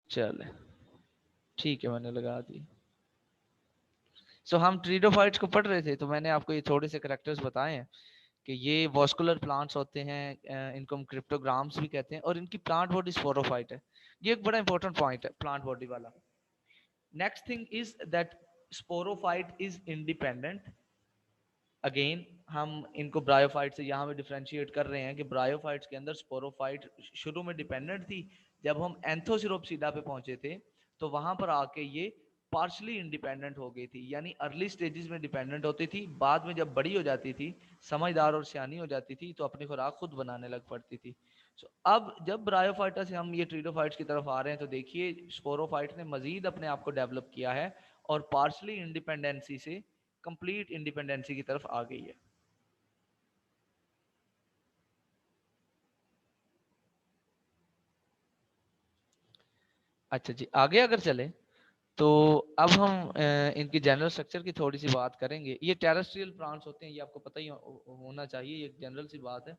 चले ठीक है, मैंने लगा दी। सो हम ट्रीडोफाइट्स को पढ़ रहे थे, तो मैंने आपको ये थोड़े से करेक्टर्स बताए हैं कि ये वॉस्कुलर प्लांट्स होते हैं, इनको हम क्रिप्टोग्राम्स भी कहते हैं, और इनकी प्लांट बॉडी स्पोरोफाइट है। ये एक बड़ा इंपॉर्टेंट पॉइंट है प्लांट बॉडी वाला। Next thing is that sporophyte is independent. Again हम इनको ब्रायोफाइट से यहाँ पे डिफ्रेंशिएट कर रहे हैं कि ब्रायोफाइट्स के अंदर स्पोरोफाइट शुरू में डिपेंडेंट थी। जब हम एंथोसिरोप्सिडा पे पहुंचे थे तो वहां पर आके ये पार्शली इंडिपेंडेंट हो गई थी, यानी अर्ली स्टेजेस में डिपेंडेंट होती थी, बाद में जब बड़ी हो जाती थी, समझदार और सियानी हो जाती थी, तो अपनी खुराक खुद बनाने लग पड़ती थी। So, अब जब ब्रायोफाइटा से हम ये ट्रीडोफाइट्स की तरफ आ रहे हैं तो देखिए स्पोरोफाइट ने मजीद अपने आप को डेवलप किया है और पार्शली इंडिपेंडेंसी से कंप्लीट इंडिपेंडेंसी की तरफ आ गई है। अच्छा जी, आगे अगर चले तो अब हम इनकी जनरल स्ट्रक्चर की थोड़ी सी बात करेंगे। ये टेरेस्ट्रियल प्लांट्स होते हैं, ये आपको पता ही होना चाहिए, ये जनरल सी बात है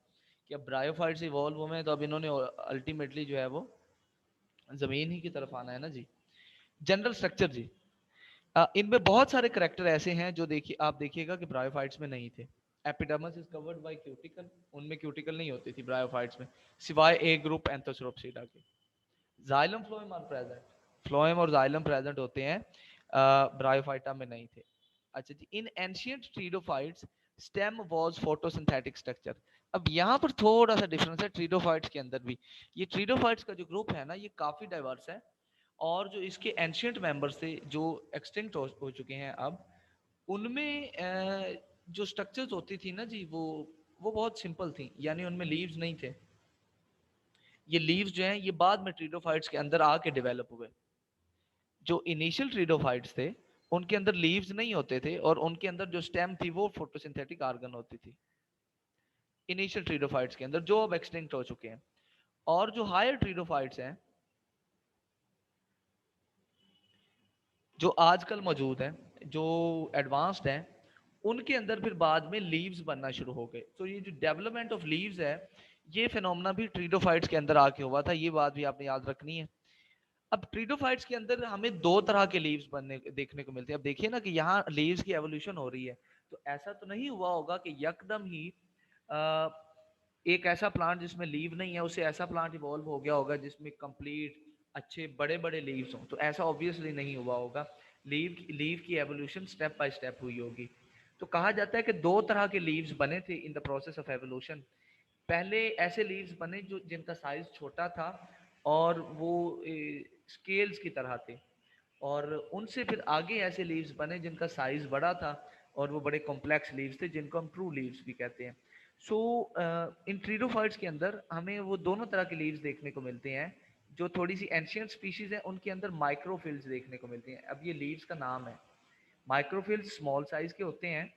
कि अब ब्रायोफाइट से इवॉल्व हुए हैं तो अब इन्होंने अल्टीमेटली जो है वो जमीन ही की तरफ आना है ना जी। जनरल स्ट्रक्चर जी, इनमें बहुत सारे करेक्टर ऐसे हैं जो देखिए आप देखिएगा कि ब्रायोफाइट्स में नहीं थे। Epidermis is covered by cuticle, उनमें क्यूटिकल नहीं होती थी ब्रायोफाइट्स में, सिवाय ए ग्रुप एंथोसोरोप्सिडा के। Xylem phloem are present, phloem और जाइलम प्रेजेंट होते हैं, ब्रायोफाइटा में नहीं थे। अच्छा जी, in ancient pteridophytes stem was photosynthetic structure. अब यहाँ पर थोड़ा सा डिफरेंस है ट्रीडोफाइट्स के अंदर भी। ये ट्रीडोफाइट्स का जो ग्रुप है ना ये काफी डाइवर्स है, और जो इसके एंशियंट मेंबर्स थे जो एक्सटिंक्ट हो चुके हैं अब, उनमें जो स्ट्रक्चर्स होती थी ना जी वो बहुत सिंपल थी, यानी उनमें लीव्स नहीं थे। ये लीव्स जो हैं ये बाद में ट्रीडोफाइट्स के अंदर आके डेवलप हुए। जो इनिशियल ट्रीडोफाइट्स थे उनके अंदर लीव्स नहीं होते थे, और उनके अंदर जो स्टेम थी वो फोटोसिंथेटिक आर्गन होती थी इनिशियल ट्रीडोफाइट्स के अंदर, जो अब एक्सटिंक्ट हो चुके हैं। और जो हायर ट्रीडोफाइट्स हैं जो आजकल मौजूद हैं, जो एडवांस्ड हैं, उनके अंदर फिर बाद में लीव्स बनना शुरू हो गए। तो ये जो डेवलपमेंट ऑफ लीव्स है, ये फिनोमेना भी ट्रीडोफाइट्स के अंदर आके हुआ था, ये बात भी आपने याद रखनी है। अब ट्रीडोफाइट्स के अंदर हमें दो तरह के लीव्स बनने देखने को मिलते हैं। अब देखिए ना कि यहाँ लीव्स की एवोल्यूशन हो रही है, तो ऐसा तो नहीं हुआ होगा कि यकदम ही अ, एक ऐसा प्लांट जिसमें लीव नहीं है उससे ऐसा प्लांट इवॉल्व हो गया होगा जिसमें कंप्लीट अच्छे बड़े बड़े लीव्स हों, तो ऐसा ऑब्वियसली नहीं हुआ होगा। लीव की एवोल्यूशन स्टेप बाय स्टेप हुई होगी। तो कहा जाता है कि दो तरह के लीव्स बने थे in the process of evolution. पहले ऐसे लीव्स बने जो जिनका साइज छोटा था और वो स्केल्स की तरह थे, और उनसे फिर आगे ऐसे लीव्स बने जिनका साइज बड़ा था और वो बड़े कॉम्प्लेक्स लीव्स थे जिनको हम ट्रू लीव्स भी कहते हैं। सो इन ट्रीडोफाइट्स के अंदर हमें वो दोनों तरह के लीव्स देखने को मिलते हैं। जो थोड़ी सी एंशियंट स्पीशीज है उनके अंदर माइक्रोफिल्स देखने को मिलती हैं। अब ये लीव्स का नाम है, माइक्रोफिल्स स्मॉल साइज के होते हैं।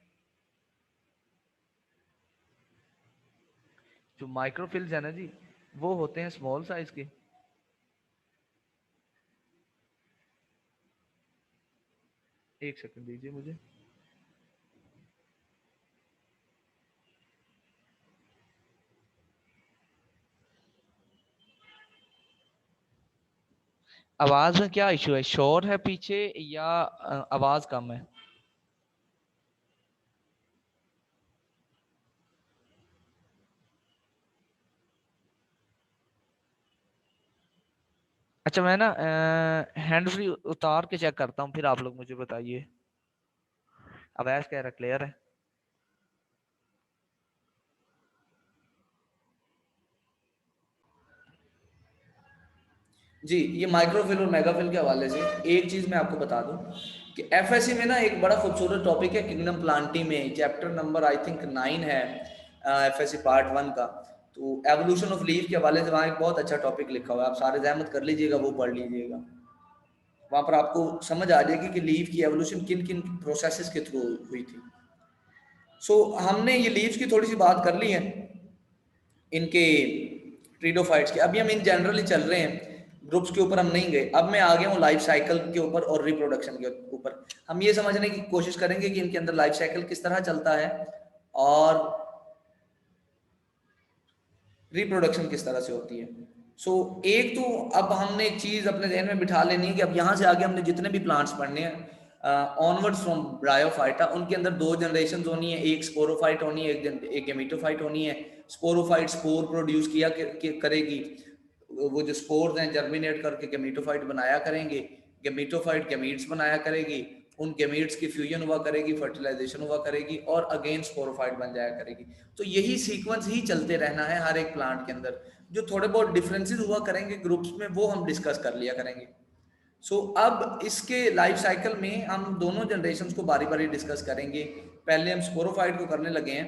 जो माइक्रोफिल्स है ना जी वो होते हैं स्मॉल साइज के। एक सेकंड दीजिए मुझे। आवाज में क्या इशू है, शोर है पीछे या आवाज कम है? अच्छा, मैं ना हैंड फ्री उतार के चेक करता हूँ, फिर आप लोग मुझे बताइए। आवाज कह रहा क्लियर है? जी, ये माइक्रोफिल और मेगाफिल के हवाले से एक चीज़ मैं आपको बता दूं कि एफएससी में ना एक बड़ा खूबसूरत टॉपिक है किंगडम प्लांटी में, चैप्टर नंबर आई थिंक 9 है एफएससी पार्ट 1 का। तो एवोल्यूशन ऑफ लीफ के हवाले से वहाँ एक बहुत अच्छा टॉपिक लिखा हुआ है, आप सारे जहमत कर लीजिएगा, वो पढ़ लीजिएगा। वहाँ पर आपको समझ आ जाएगी कि लीफ की एवोल्यूशन किन किन प्रोसेसेस के थ्रू हुई थी। हमने ये लीव्स की थोड़ी सी बात कर ली है इनके ट्रीडोफाइट्स के। अभी हम इन जनरली चल रहे हैं, ग्रुप्स के ऊपर हम नहीं गए। अब मैं आ गया हूँ लाइफ साइकिल के ऊपर और रिप्रोडक्शन के ऊपर। हम ये समझने की कोशिश करेंगे कि इनके अंदर लाइफ साइकिल किस तरह चलता है और रिप्रोडक्शन किस तरह से होती है। एक तो अब हमने एक चीज अपने ध्यान में बिठा लेनी है कि अब यहाँ से आगे हमने जितने भी प्लांट्स पढ़ने हैं ऑनवर्ड्स फ्रॉम ब्रायोफाइटा, उनके अंदर 2 जनरेशन होनी है, एक स्पोरोफाइट होनी है, एक गेमेटोफाइट होनी है। स्पोरोफाइट स्पोर प्रोड्यूस करेगी, वो जो स्पोर्स हैं जर्मिनेट करके गेमेटोफाइट बनाया करेंगे, गेमेटोफाइट गेमीट्स बनाया करेगी, उन गेमीट्स की फ्यूजन हुआ करेगी, फर्टिलाइजेशन हुआ करेगी और अगेन स्पोरोफाइट बन जाया करेगी। तो यही सीक्वेंस ही चलते रहना है हर एक प्लांट के अंदर। जो थोड़े बहुत डिफरेंसेस हुआ करेंगे ग्रुप्स में वो हम डिस्कस कर लिया करेंगे। अब इसके लाइफ साइकिल में हम दोनों जनरेशंस को बारी बारी डिस्कस करेंगे। पहले हम स्पोरोफाइट को करने लगे हैं।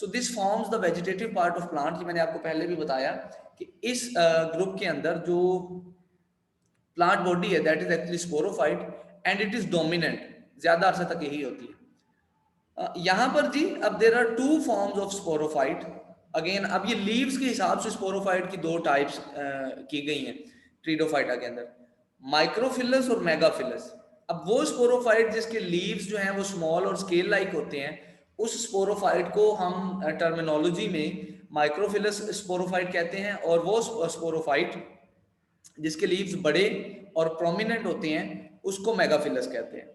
This forms the vegetative part of plant. मैंने आपको पहले भी बताया कि इस ग्रुप के अंदर जो प्लांट बॉडी है that is actually sporophyte and it is dominant, ज्यादा अर्से तक यही होती है। यहां पर जी अब there are 2 forms of sporophyte. Again अब ये लीव्स के हिसाब से स्पोरोफाइट की 2 टाइप्स की गई हैं ट्रीडोफाइटा के अंदर, माइक्रोफिलस और मेगाफिलस। अब वो स्पोरोफाइट जिसके लीव्स जो हैं वो स्मॉल और स्केल लाइक होते हैं, उस स्पोरोफाइट को हम टर्मिनोलॉजी में माइक्रोफिलस स्पोरोफाइट कहते हैं, और वो स्पोरोफाइट जिसके लीव्स बड़े और प्रोमिनेंट होते हैं उसको मेगाफिलस कहते हैं।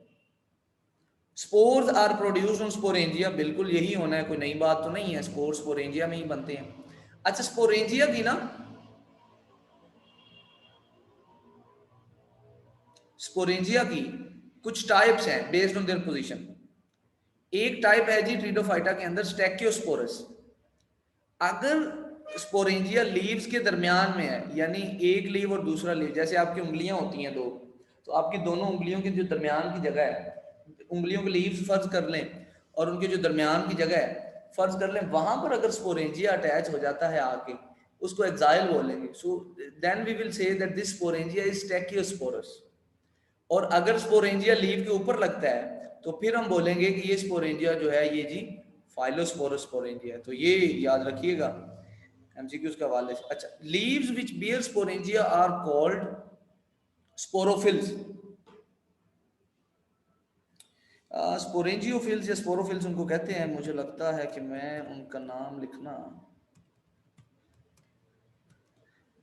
Spores are produced on sporangia, बिल्कुल यही होना है, कोई नई बात तो नहीं है, स्पोर्स स्पोरेंजिया में ही बनते हैं। अच्छा, स्पोरेंजिया की ना स्पोरेंजिया की कुछ टाइप्स हैं बेस्ड ऑन देयर पोजीशन। एक टाइप है जी ट्रीडोफाइटा के अंदर स्टैक्योस्पोरस। अगर स्पोरेंजिया लीव्स के दरमियान में है, यानी एक लीव और दूसरा लीव, जैसे आपकी उंगलियां होती हैं 2, तो आपकी दोनों उंगलियों के जो दरमियान की जगह है, उंगलियों के लीव्स फर्ज कर लें और उनके जो दरमियान की जगह है फर्ज कर लें, वहां पर अगर स्पोरेंजिया अटैच हो जाता है आके, उसको एक्साइल बोलेंगे। Then we will say that this sporangia is stachyosporous. और अगर स्पोरेंजिया लीव के ऊपर लगता है तो फिर हम बोलेंगे कि ये स्पोरेंजिया जो है ये जी फाइलोस्पोरस स्पोरेंजिया है। तो ये याद रखिएगा एमसीक्यूज के हवाले से। अच्छा, leaves which bear sporangia are called sporophylls. Sporangiophylls या स्पोरोफिल्स उनको कहते हैं। मुझे लगता है कि मैं उनका नाम लिखना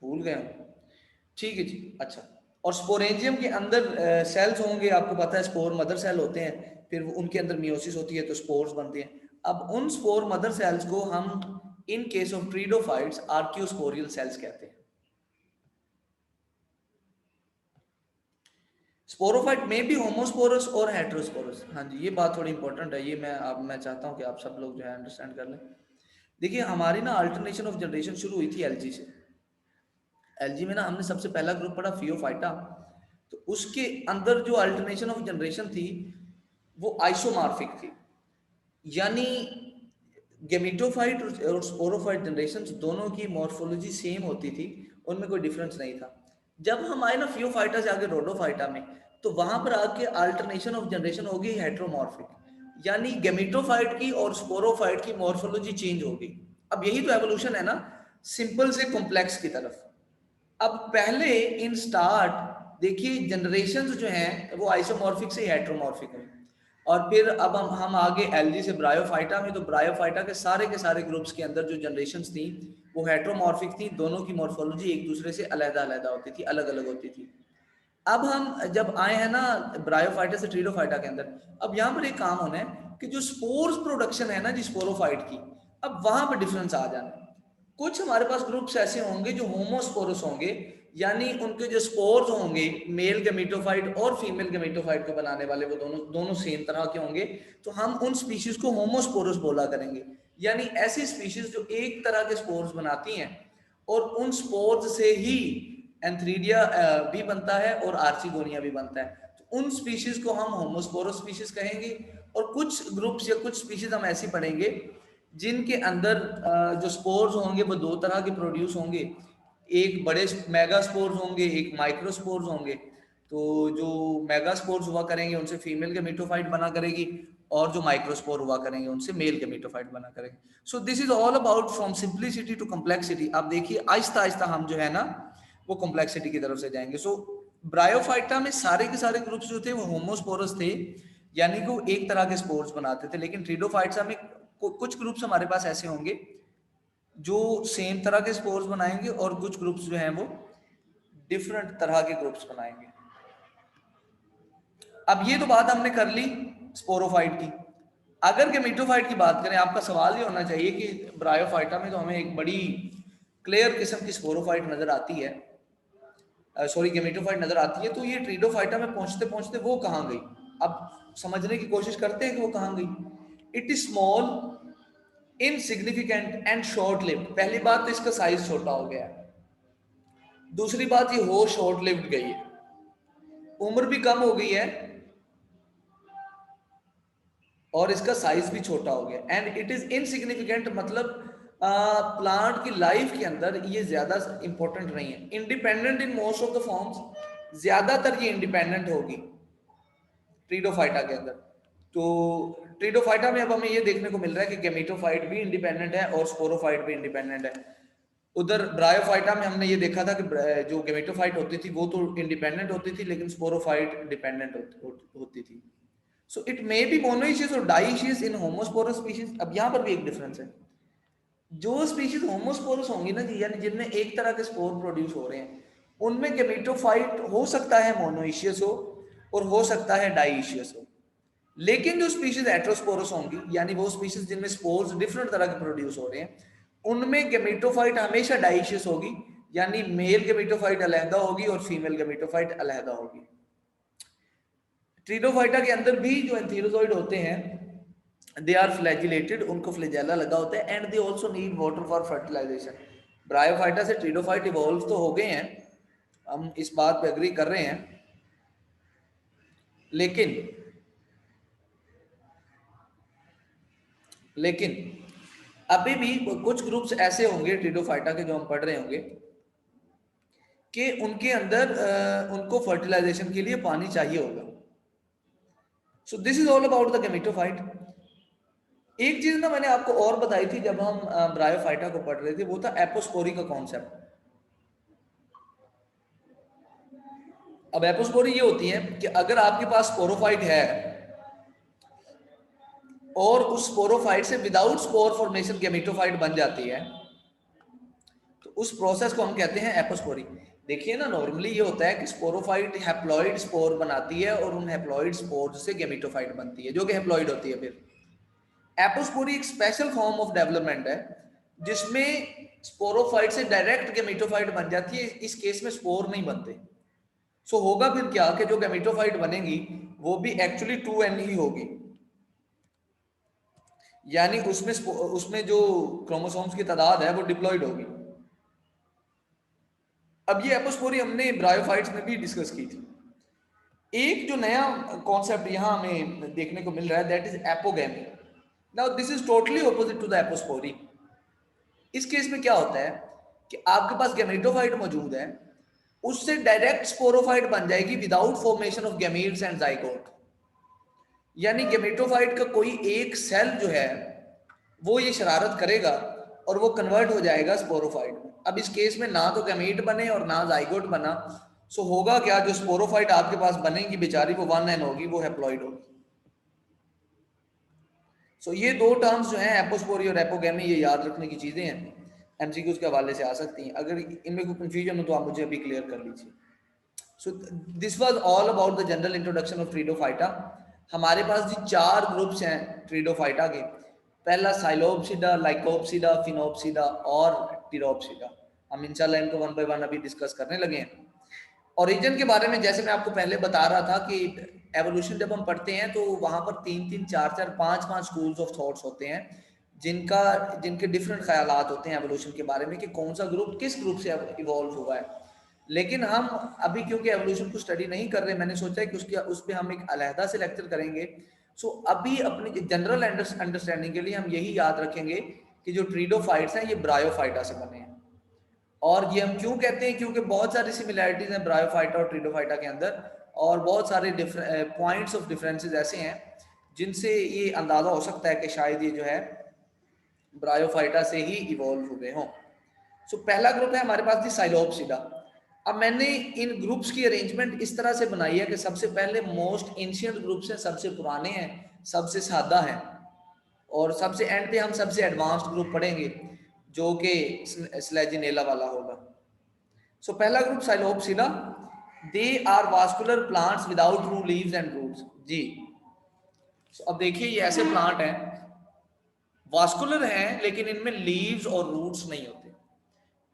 भूल गया हूं। ठीक है जी। अच्छा, और स्पोरेंजियम के अंदर सेल्स होंगे, आपको पता है स्पोर मदर सेल होते हैं, फिर उनके अंदर मियोसिस होती है तो स्पोर्स बनते हैं। अब उन स्पोर मदर सेल्स को हम इन केस ऑफ ट्रीडोफाइट्स आर्कियोस्पोरियल सेल्स कहते हैं। स्पोरोफाइट में भी होमोस्पोरस और हेटेरोस्पोरस। हाँ जी, ये बात थोड़ी इंपॉर्टेंट है, ये मैं चाहता हूं कि आप सब लोग जो है अंडरस्टैंड कर लें। देखिए, हमारी ना अल्टरनेशन ऑफ जनरेशन शुरू हुई थी एलजी से। एलजी में ना हमने सबसे पहला ग्रुप पढ़ा फियोफाइटा। तो उसके अंदर जो अल्टरनेशन ऑफ जनरेशन थी वो आइसोमार्फिक थी, यानी गेमिटोफाइट और स्पोरोफाइट जनरेशन दोनों की मॉर्फोलॉजी सेम होती थी, उनमें कोई डिफरेंस नहीं था। जब हम आए ना फियोफाइटा से आगे रोडोफाइटा में, तो वहां पर आके अल्टरनेशन ऑफ जनरेशन हो गई हेट्रोमॉर्फिक, यानी गेमिटोफाइट की और स्पोरोफाइट की मॉर्फोलॉजी चेंज हो गई। अब यही तो एवोल्यूशन है ना, सिंपल से कॉम्प्लेक्स की तरफ। अब पहले इन स्टार्ट देखिए जनरेशंस जो हैं वो आइसोमॉर्फिक से हेट्रोमॉर्फिक हैं, और फिर अब हम आगे एलजी से ब्रायोफाइटा में। तो ब्रायोफाइटा के सारे ग्रुप्स के अंदर जो जनरेशंस थी वो हेट्रोमॉर्फिक थी, दोनों की मॉर्फोलॉजी एक दूसरे से अलग-अलग होती थी, अलग-अलग होती थी। अब हम जब आए हैं ना ब्रायोफाइटा से ट्रीडोफाइटा के अंदर, अब यहाँ पर एक काम होना है कि जो स्पोर्स प्रोडक्शन है ना जी स्पोरोफाइट की, अब वहां पर डिफरेंस आ जाना है। कुछ हमारे पास ग्रुप्स ऐसे होंगे जो होमोस्पोरस होंगे, यानी उनके जो स्पोर्स होंगे मेल गेमेटोफाइट और फीमेल गेमेटोफाइट को बनाने वाले वो दोनों सेम तरह के होंगे, तो हम उन स्पीशीज को होमोस्पोरस बोला करेंगे। यानी ऐसी स्पीशीज जो एक तरह के स्पोर्स बनाती हैं और उन स्पोर्स से ही एंथ्रीडिया भी बनता है और आर्चिगोनिया भी बनता है, तो उन स्पीशीज को हम होमोस्पोरस स्पीशीज कहेंगे। और कुछ ग्रुप्स या कुछ स्पीशीज हम ऐसी पढ़ेंगे जिनके अंदर जो स्पोर्स होंगे वो 2 तरह के प्रोड्यूस होंगे, एक बड़े मेगास्पोर्स होंगे, एक माइक्रोस्पोर्स होंगे। तो जो मेगास्पोर्स हुआ करेंगे उनसे फीमेल गेमेटोफाइट बना करेगी, और जो माइक्रोस्पोर हुआ करेंगे उनसे मेल गेमेटोफाइट बना करेंगे। So this is all about from simplicity to complexity. आप देखिए आहिस्ता आहिस्ता हम जो है ना वो कॉम्प्लेक्सिटी की तरफ से जाएंगे। सो ब्रायोफाइटा में सारे के सारे ग्रुप्स जो थे वो होमोस्पोरस थे, यानी कि वो एक तरह के स्पोर्स बनाते थे। लेकिन ट्रीडोफाइटा में कुछ ग्रुप्स हमारे पास ऐसे होंगे जो सेम तरह के स्पोर्स बनाएंगे और कुछ ग्रुप्स जो हैं वो डिफरेंट तरह के ग्रुप्स बनाएंगे। अब ये तो बात हमने कर ली स्पोरोफाइट की। अगर गेमेटोफाइट की बात करें, आपका सवाल ये होना चाहिए कि ब्रायोफाइटा में तो हमें एक बड़ी क्लियर किस्म की स्पोरोफाइट नजर आती है, सॉरी गेमेटोफाइट नजर आती है, तो ये ट्रीडोफाइटा में पहुंचते पहुंचते वो कहाँ गई? अब समझने की कोशिश करते हैं कि वो कहाँ गई। It is small, insignificant and short lived. पहली बात तो इसका साइज छोटा हो गया है, दूसरी बात ये हो शॉर्ट लिव्ड गई है, उम्र भी कम हो गई है और इसका साइज भी छोटा हो गया। एंड इट इज इनसिग्निफिकेंट, मतलब प्लांट की लाइफ के अंदर ये ज्यादा इंपॉर्टेंट नहीं है। Independent in most of the forms, ज्यादातर ये इंडिपेंडेंट होगी ट्रीडोफाइटा के अंदर। तो ट्रीडोफाइटा में अब हमें ये देखने को मिल रहा है कि गेमेटोफाइट भी इंडिपेंडेंट है और स्पोरोफाइट भी इंडिपेंडेंट है। उधर ब्रायोफाइटा में हमने ये देखा था कि जो गेमेटोफाइट होती थी वो तो इंडिपेंडेंट होती थी, लेकिन स्पोरोफाइट डिपेंडेंट होती थी। So it may be monoecious और डाइशियस इन होमोस्पोरस स्पीशीज। अब यहाँ पर भी एक डिफरेंस है, जो स्पीशीज होमोस्पोरस होंगी ना जी, यानी जिनमें एक तरह के स्पोर प्रोड्यूस हो रहे हैं, उनमें गेमेटोफाइट हो सकता है मोनोइशियस हो और सकता है डाइशियस हो। लेकिन जो स्पीशीज हेटेरोस्पोरस होंगी, यानी वो स्पीशीज जिनमें स्पोर्स डिफरेंट तरह के प्रोड्यूस हो रहे हैं, उनमें गेमेटोफाइट हमेशा डाइशियस होगी, यानी मेल गेमेटोफाइट अलहदा होगी और फीमेल गेमेटोफाइट अलहदा होगी। ट्रीडोफाइटा के अंदर भी जो एंथीरोजोइड होते हैं, दे आर फ्लैजिलेटेड, उनको फ्लैजेला लगा होता है, and they also need water for fertilisation. Bryophyta से ट्रीडोफाइट इवॉल्व तो हो गए हैं, हम इस बात पे एग्री कर रहे हैं, लेकिन अभी भी कुछ ग्रुप्स ऐसे होंगे ट्रीडोफाइटा के जो हम पढ़ रहे होंगे कि उनके अंदर उनको फर्टिलाइजेशन के लिए पानी चाहिए होगा। सो this is all about the gametophyte. एक चीज ना मैंने आपको और बताई थी जब हम ब्रायोफाइटा को पढ़ रहे थे, वो था एपोस्पोरी का कॉन्सेप्ट। अब एपोस्पोरी ये होती है कि अगर आपके पास स्पोरोफाइट है और उस स्पोरोफाइट से विदाउट स्पोर फॉर्मेशन गेमेटोफाइट बन जाती है, तो उस प्रोसेस को हम कहते हैं एपोस्पोरी। देखिए ना, नॉर्मली ये होता है कि स्पोरोफाइट हैप्लॉइड स्पोर बनाती है और उन हैप्लॉइड स्पोर से गेमेटोफाइट बनती है जो कि हैप्लॉइड होती है। फिर एपोस्पोरी एक स्पेशल फॉर्म ऑफ डेवलपमेंट है जिसमें स्पोरोफाइट से डायरेक्ट गेमेटोफाइट बन जाती है। इस केस में स्पोर नहीं बनते। सो होगा फिर क्या कि जो गेमेटोफाइट बनेगी वो भी एक्चुअली 2n ही होगी, यानी उसमें जो क्रोमोसोम्स की तादाद है वो डिप्लॉयड होगी। अब ये एपोस्पोरी हमने ब्रायोफाइट्स में भी डिस्कस की थी। एक जो नया कॉन्सेप्ट यहाँ हमें देखने को मिल रहा है, that is apogamy. Now this is totally opposite to the apospory. इस केस में क्या होता है कि आपके पास गेमेटोफाइट मौजूद है, उससे डायरेक्ट स्पोरोफाइट बन जाएगी without formation of gametes and zygote. यानी गेमेटोफाइट का कोई एक सेल जो है वो ये शरारत करेगा और वो कन्वर्ट हो जाएगा स्पोरोफाइट में। अब इस केस में ना तो गैमीट बने और ना जाइगोट बना। सो होगा क्या, जो स्पोरोफाइट आपके पास बनेगी बेचारी वो 1n होगी, वो हैप्लॉइड होगी। सो ये दो टर्म्स जो हैं एपोस्पोरी और एपोगैमी, ये याद रखने की चीजें हैं, एमसीक्यूज के हवाले से आ सकती हैं। अगर इनमें कोई कंफ्यूजन हो तो आप मुझे अभी क्लियर कर लीजिए। So this was all about the general introduction of pteridophyta. हमारे पास जी 4 ग्रुप्स हैं ट्रीडोफाइटा के। पहला साइलोप्सिडा, लाइकोप्सिडा, फिनोप्सिडा और टिरोप्सिडा। हम इंशाल्लाह इनको 1 बाय 1 अभी डिस्कस करने लगे हैं। ओरिजिन के बारे में जैसे मैं आपको पहले बता रहा था कि एवोल्यूशन जब हम पढ़ते हैं तो वहां पर 3-3, 4-4, 5-5 स्कूल्स ऑफ थॉट्स होते हैं जिनके डिफरेंट ख्यालात होते हैं एवोल्यूशन के बारे में कि कौन सा ग्रुप किस ग्रुप से इवॉल्व हुआ है। लेकिन हम अभी क्योंकि एवोल्यूशन को स्टडी नहीं कर रहे, मैंने सोचा है कि उस पर हम एक अलहदा से लेक्चर करेंगे। सो अभी अपनी जनरल अंडरस्टैंडिंग के लिए हम यही याद रखेंगे कि जो ट्रीडोफाइट्स हैं ये ब्रायोफाइटा से बने हैं। और ये हम क्यों कहते हैं, क्योंकि बहुत सारी सिमिलैरिटीज हैं ब्रायोफाइटा और ट्रीडोफाइटा के अंदर, और बहुत सारे पॉइंट्स ऑफ डिफरेंसेस ऐसे हैं जिनसे ये अंदाजा हो सकता है कि शायद ये जो है ब्रायोफाइटा से ही इवॉल्व हुए हों। सो पहला ग्रुप है हमारे पास दी साइलोप्सिडा। अब मैंने इन ग्रुप्स की अरेंजमेंट इस तरह से बनाई है कि सबसे पहले मोस्ट एंशिएंट ग्रुप्स हैं, सबसे पुराने हैं, सबसे सादा हैं, और सबसे एंड पे हम सबसे एडवांस्ड ग्रुप पढ़ेंगे जो कि स्लेजिनेला वाला होगा। सो पहला group psilopsida, they are vascular plants without true leaves and roots. जी अब देखिए ये ऐसे प्लांट हैं, वास्कुलर हैं लेकिन इनमें लीव्स और रूट्स नहीं होते।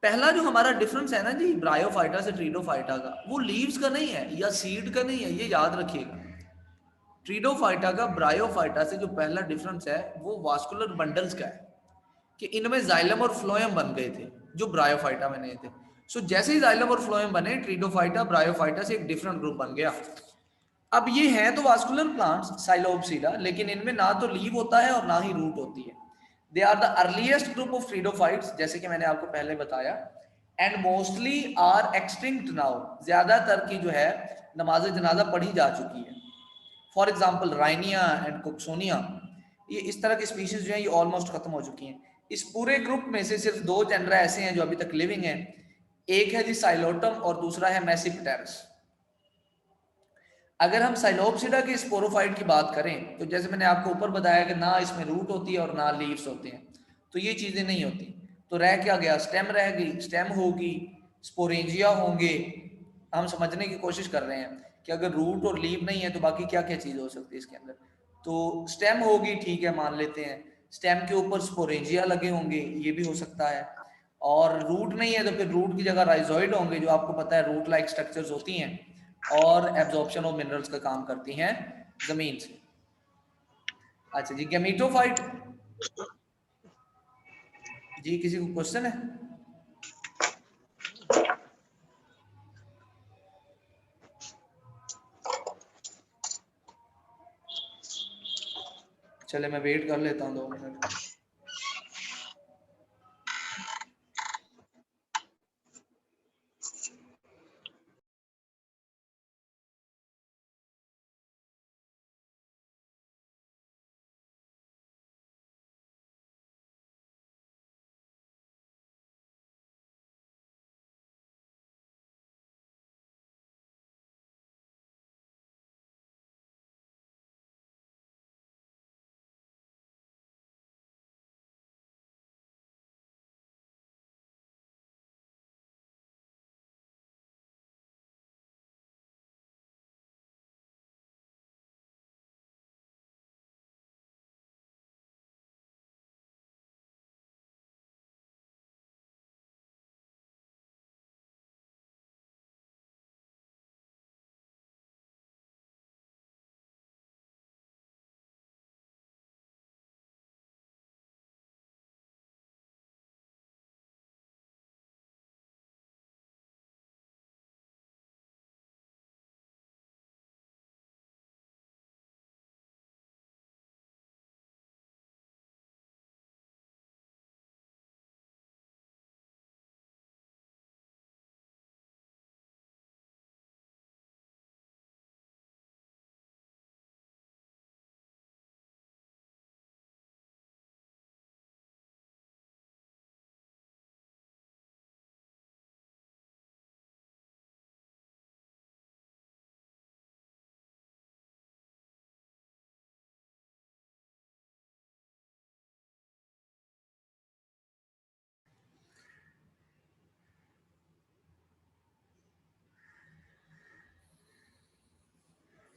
पहला जो हमारा डिफरेंस है ना जी ब्रायोफाइटा से ट्रीडोफाइटा का, वो लीव्स का नहीं है या सीड का नहीं है, ये याद रखिएगा। ट्रीडोफाइटा का ब्रायोफाइटा से जो पहला डिफरेंस है वो वास्कुलर बंडल्स का है, कि इनमें जाइलम और फ्लोएम बन गए थे जो ब्रायोफाइटा में नहीं थे। सो जैसे ही जाइलम और फ्लोएम बने, ट्रीडोफाइटा ब्रायोफाइटा से एक डिफरेंट ग्रुप बन गया। अब ये हैं तो वास्कुलर प्लांट्स साइलोपसीडा, लेकिन इनमें ना तो लीव होता है और ना ही रूट होती है। They are the earliest group of pteridophytes, जैसे कि मैंने आपको पहले बताया, and mostly are extinct now, ज्यादातर की जो है नमाज जनाजा पढ़ी जा चुकी है। फॉर एग्जाम्पल राइनिया एंड कुक्सोनिया, ये इस तरह की स्पीशीज जो है ये ऑलमोस्ट खत्म हो चुकी हैं। इस पूरे ग्रुप में से सिर्फ दो जेनरा ऐसे हैं जो अभी तक लिविंग हैं, एक है जी साइलोटम और दूसरा है मैसिपटेरस। अगर हम साइलोपसीडा के स्पोरोफाइट की बात करें तो जैसे मैंने आपको ऊपर बताया कि ना इसमें रूट होती है और ना लीव्स होते हैं, तो ये चीजें नहीं होती। तो रह क्या गया, स्टेम रह गई, स्टेम होगी, स्पोरेंजिया होंगे। हम समझने की कोशिश कर रहे हैं कि अगर रूट और लीव नहीं है तो बाकी क्या क्या चीज हो सकती है इसके अंदर। तो स्टेम होगी, ठीक है मान लेते हैं, स्टेम के ऊपर स्पोरेंजिया लगे होंगे, ये भी हो सकता है। और रूट नहीं है तो फिर रूट की जगह राइजोइड होंगे, जो आपको पता है रूट लाइक स्ट्रक्चर्स होती हैं और एब्जॉर्प्शन ऑफ मिनरल्स का काम करती हैं जमीन से। अच्छा जी, गैमेटोफाइट, जी किसी को क्वेश्चन है? चले मैं वेट कर लेता हूँ 2 मिनट।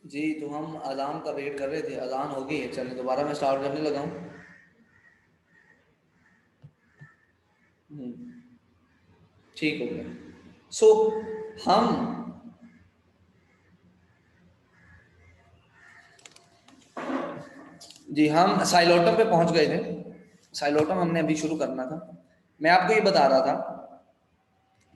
जी तो हम अजान का वेट कर रहे थे, अजान हो गई है, चलिए दोबारा मैं स्टार्ट करने लगा हूँ। ठीक हो गया। सो हम जी हम साइलोटम पे पहुंच गए थे। साइलोटम हमने अभी शुरू करना था। मैं आपको ये बता रहा था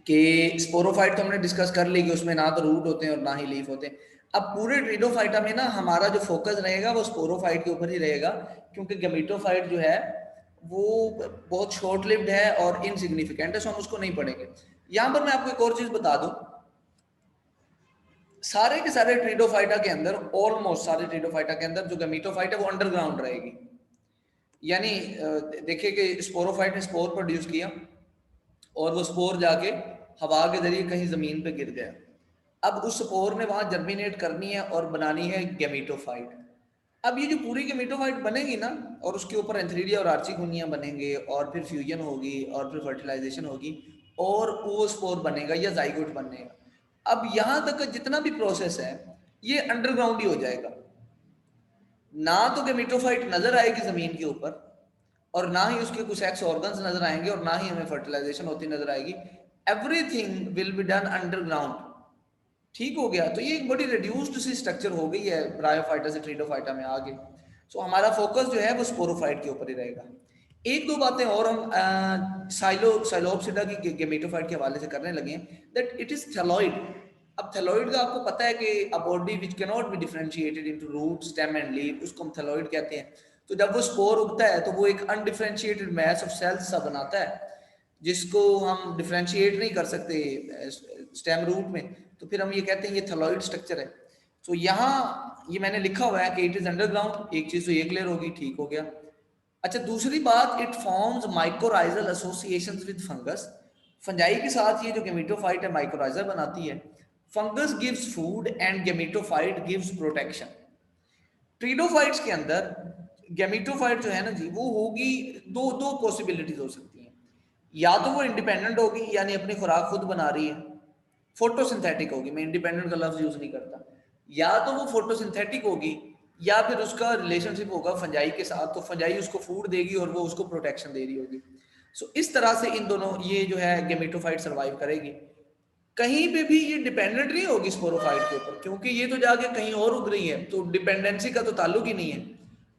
कि स्पोरोफाइट तो हमने डिस्कस कर ली कि उसमें ना तो रूट होते हैं और ना ही लीफ होते हैं। अब पूरे ट्रीडोफाइटा में ना हमारा जो फोकस रहेगा वो स्पोरोफाइट के ऊपर ही रहेगा, क्योंकि गैमेटोफाइट जो है वो बहुत शॉर्ट लिव्ड है और इनसिग्निफिकेंट है, सो हम उसको नहीं पढ़ेंगे। यहाँ पर मैं आपको एक और चीज बता दूं, सारे के सारे ट्रीडोफाइटा के अंदर, ऑलमोस्ट सारे ट्रीडोफाइटा के अंदर जो गैमेटोफाइट है वो अंडरग्राउंड रहेगी। यानी देखिए कि स्पोरोफाइट ने स्पोर प्रोड्यूस किया और वो स्पोर जाके हवा के जरिए कहीं जमीन पे गिर गया। अब उस स्पोर ने वहां जर्मिनेट करनी है और बनानी है गैमेटोफाइट। अब ये जो पूरी गैमेटोफाइट बनेगी ना, और उसके ऊपर एंथ्रीडिया और आर्चिगोनिया बनेंगे और फिर फ्यूजन होगी और फिर फर्टिलाइजेशन होगी, और ओस्पोर बनेगा या जाइगोट बनेगा। अब यहाँ तक का जितना भी प्रोसेस है ये अंडरग्राउंड ही हो जाएगा। ना तो गेमेटोफाइट नजर आएगी जमीन के ऊपर, और ना ही उसके कुछ सेक्स ऑर्गन्स नजर आएंगे, और ना ही हमें फर्टिलाइजेशन होती नजर आएगी। Everything will be done underground. ठीक हो गया। तो ये एक बड़ी रिड्यूस्ड सी स्ट्रक्चर हो गई है ब्रायोफाइटा से ट्रीडोफाइटा में आगे। सो हमारा फोकस जो है वो स्पोरोफाइट के ऊपर ही रहेगा। एक दो बातें और हम साइलोप्सिडा की गेमेटोफाइट के हवाले से करने लगे हैं, दैट इट इज थैलॉइड। अब थैलॉइड का आपको पता है कि a body which can not be differentiated into root, stem and leaf, उसको हम थैलॉइड कहते हैं। तो जब वो स्पोर उगता है तो वो एक अनडिफरेंशिएटेड मैस ऑफ सेल्स सा बनाता है, जिसको हम डिफरेंशिएट नहीं कर सकते स्टेम रूट में। तो फिर हम ये कहते हैं ये थैलॉइड स्ट्रक्चर है। तो यहाँ ये मैंने लिखा हुआ है कि इट इज अंडरग्राउंड। एक चीज तो ये क्लियर होगी, ठीक हो गया। अच्छा, दूसरी बात, it forms mycorrhizal associations with fungus. Fungi के साथ ये जो गेमेटोफाइट है माइकोराइजल बनाती है। Fungus gives food and gametophyte gives protection. Pteridophytes के अंदर गेमेटोफाइट जो है ना जी, वो होगी, दो दो पॉसिबिलिटीज हो सकती हैं। या तो वो इंडिपेंडेंट होगी, यानी अपनी खुराक खुद बना रही है, फोटोसिंथेटिक होगी, मैं इंडिपेंडेंट का लफ्ज यूज नहीं करता। या तो वो फोटोसिंथेटिक होगी, या फिर उसका रिलेशनशिप होगा फंजाई के साथ, तो फंजाई उसको फूड देगी और वो उसको प्रोटेक्शन दे रही होगी। सो इस तरह से इन दोनों ये जो है गेमेटोफाइट सर्वाइव करेगी। कहीं पे भी ये डिपेंडेंट नहीं होगी स्पोरोफाइट के ऊपर, क्योंकि ये तो जाके कहीं और उग रही है, तो डिपेंडेंसी का तो ताल्लुक ही नहीं है।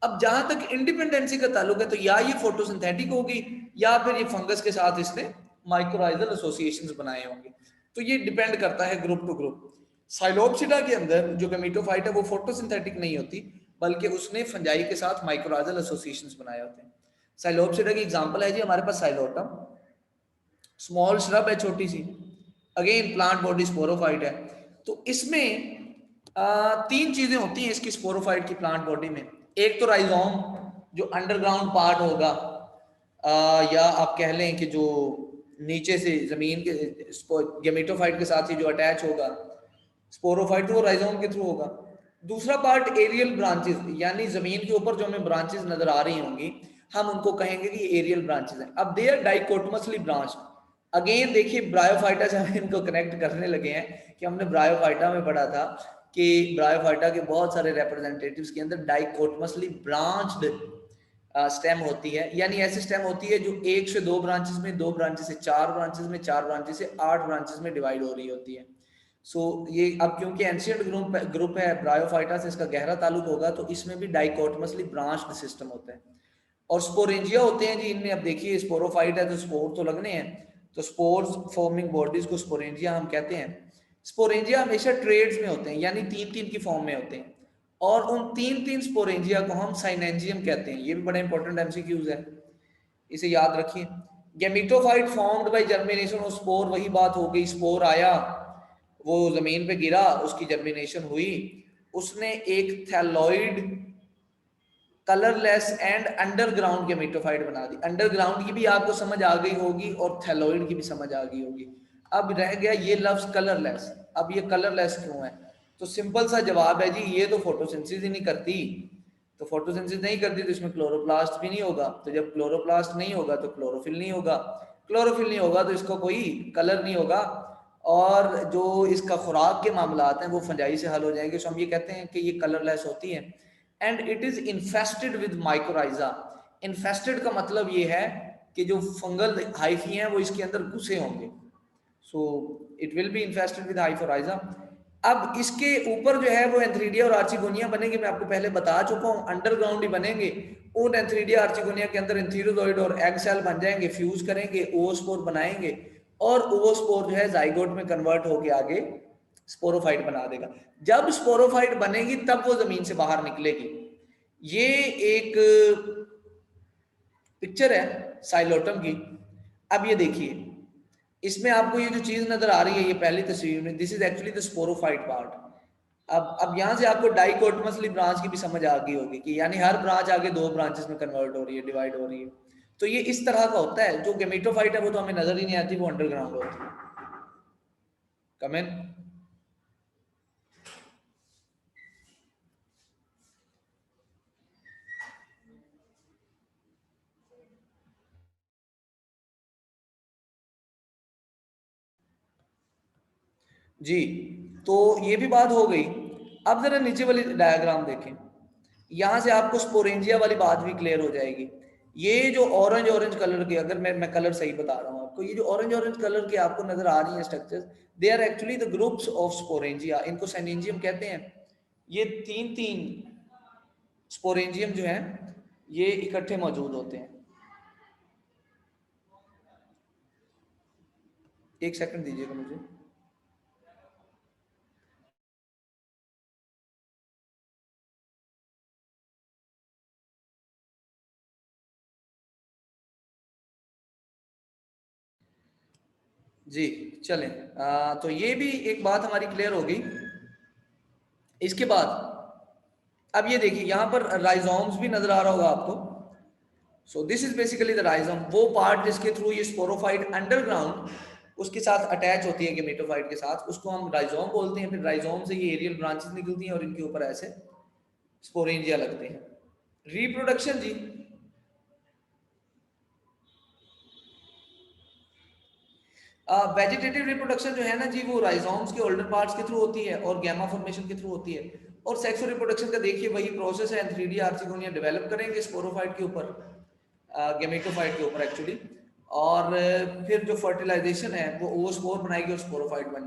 अब जहां तक इंडिपेंडेंसी का ताल्लुक है, तो या ये फोटोसिंथेटिक होगी, या फिर ये फंगस के साथ इसने माइक्रोराइजल एसोसिएशंस बनाए होंगे। तो ये डिपेंड करता है ग्रुप टू ग्रुप। साइलोप्सिडा के अंदर जो गेमेटोफाइट है वो फोटोसिंथेटिक नहीं होती, बल्कि उसने फंजाई के साथ माइक्रोराइजल एसोसिएशंस बनाए होते हैं। साइलोप्सिडा की एग्जांपल है जी हमारे पास साइलोटम, स्मॉल श्रब है छोटी सी, अगेन प्लांट बॉडी स्पोरोफाइट है। तो इसमें तीन चीजें होती हैं इसकी स्पोरोफाइट की प्लांट बॉडी में। एक तो राइजोम जो अंडरग्राउंड पार्ट होगा, या आप कह लें कि जो नीचे से जमीन के गेमेटोफाइट के साथ ही जो अटैच होगा स्पोरोफाइट, तो वो राइजोम के थ्रू होगा। दूसरा पार्ट एरियल ब्रांचेस, यानी जमीन के ऊपर जो हमें ब्रांचेस नजर आ रही होंगी, हम उनको कहेंगे कि एरियल ब्रांचेस हैं। अब दे आर डाइकोटमसली ब्रांच। अगेन देखिए ब्रायोफाइटा से हम इनको कनेक्ट करने लगे हैं कि हमने ब्रायोफाइटा में पढ़ा था कि ब्रायोफाइटा के बहुत सारे रिप्रेजेंटेटिव्स के अंदर डाइकोटमसली ब्रांच्ड स्टेम होती है, यानी ऐसी स्टेम होती है जो एक से दो ब्रांचेस में, दो ब्रांचेस से चार ब्रांचेस में, चार ब्रांचेस से आठ ब्रांचेस में डिवाइड हो रही होती है। सो ये अब क्योंकि एंशिएंट ग्रुप है ब्रायोफाइटा से इसका गहरा ताल्लुक होगा, तो इसमें भी डाइकोटमसली ब्रांच्ड सिस्टम होता है। और स्पोरेंजिया होते हैं जी इनमें। अब देखिए स्पोरोफाइट है तो स्पोर तो लगने हैं, तो स्पोर्स फॉर्मिंग बॉडीज को स्पोरेंजिया हम कहते हैं। स्पोरेंजिया हमेशा ट्रेड्स में होते हैं, यानी तीन तीन की फॉर्म में होते हैं, और उन तीन तीन स्पोरेंजिया को हम साइनेंजियम कहते हैं। ये भी बड़ा इंपॉर्टेंट एमसीक्यूज है, इसे याद रखिए। Gametophyte formed by germination of spore, वही बात हो गई, स्पोर आया, वो जमीन पे गिरा, उसकी जर्मिनेशन हुई, उसने एक thalloid colourless and underground gametophyte बना दी। अंडरग्राउंड की भी आपको समझ आ गई होगी और थैलॉइड की भी समझ आ गई होगी। अब रह गया ये लफ्ज कलरलेस। अब ये कलरलेस क्यों है? तो सिंपल सा जवाब है जी, ये तो फोटोसिंथेसिस ही नहीं करती। तो फोटोसिंथेसिस नहीं करती तो इसमें क्लोरोप्लास्ट भी नहीं होगा, तो जब क्लोरोप्लास्ट नहीं होगा तो क्लोरोफिल नहीं होगा, क्लोरोफिल नहीं होगा तो इसको कोई कलर नहीं होगा, और जो इसका खुराक के मामलात हैं वो फंजाई से हल हो जाएंगे। सो हम ये कहते हैं कि ये कलरलेस होती है। And it is infested with mycorrhiza. Infested का मतलब ये है कि जो फंगल हाइफी हैं वो इसके अंदर घुसे होंगे। So it will be infested with hyphorhiza. अब इसके ऊपर जो है वो एंथ्रीडिया और आर्चिगोनिया बनेंगे, मैं आपको पहले बता चुका हूँ, अंडरग्राउंड ही बनेंगे। उन एंथ्रीडिया आर्चिगोनिया के अंदर एंथीरोजोइड और एग सेल बन जाएंगे, फ्यूज करेंगे, ओवोस्पोर बनाएंगे, और ओवोस्पोर जो है जाइगोट में कन्वर्ट होकर आगे स्पोरोफाइट बना देगा। जब स्पोरोफाइट बनेगी तब वो जमीन से बाहर निकलेगी। ये एक पिक्चर है साइलोटम की। अब ये देखिए, इसमें आपको ये जो चीज नजर आ रही है, ये पहली तस्वीर में, this is actually the sporophyte part. अब यहां से आपको डाइकोटमसली ब्रांच की भी समझ आ गई होगी कि यानी हर ब्रांच आगे दो ब्रांचेस में कन्वर्ट हो रही है, डिवाइड हो रही है। तो ये इस तरह का होता है। जो गेमेटोफाइट है वो तो हमें नजर ही नहीं आती, वो अंडरग्राउंड होती है। कम इन। जी, तो ये भी बात हो गई। अब जरा नीचे वाली डायग्राम देखें, यहाँ से आपको स्पोरेंजिया वाली बात भी क्लियर हो जाएगी। ये जो ऑरेंज ऑरेंज कलर के, अगर मैं कलर सही बता रहा हूँ आपको, ये जो ऑरेंज ऑरेंज कलर के आपको नजर आ रही है structures, they are actually the groups of sporangia, इनको सेनेंजियम कहते हैं। ये तीन तीन स्पोरेंजियम जो है ये इकट्ठे मौजूद होते हैं। एक सेकंड दीजिएगा मुझे। जी, चलें। तो ये भी एक बात हमारी क्लियर हो गई। इसके बाद अब ये देखिए, यहाँ पर राइजोम्स भी नजर आ रहा होगा आपको। सो this is basically the rhizome, वो पार्ट जिसके थ्रू ये स्पोरोफाइट अंडरग्राउंड उसके साथ अटैच होती है गेमेटोफाइट के साथ, उसको हम राइजोम बोलते हैं। फिर राइजोम से ये एरियल ब्रांचेस निकलती हैं और इनके ऊपर ऐसे स्पोरेंजिया लगते हैं। रिप्रोडक्शन जी, वेजिटेटिव रिप्रोडक्शन जो है ना जी, वो राइजोम्स के ओल्डर पार्ट्स के थ्रू होती है और गैमा फॉर्मेशन के थ्रू होती है। और सेक्सो रिप्रोडक्शन का देखिए वही प्रोसेस है, 3D आर्चिगोनिया डेवलप करेंगे स्पोरोफाइट के ऊपर, गेमेटोफाइट के ऊपर एक्चुअली। और फिर जो फर्टिलाइजेशन है वो स्पोर बनाएगी और स्पोरोफाइट बन जाएगी।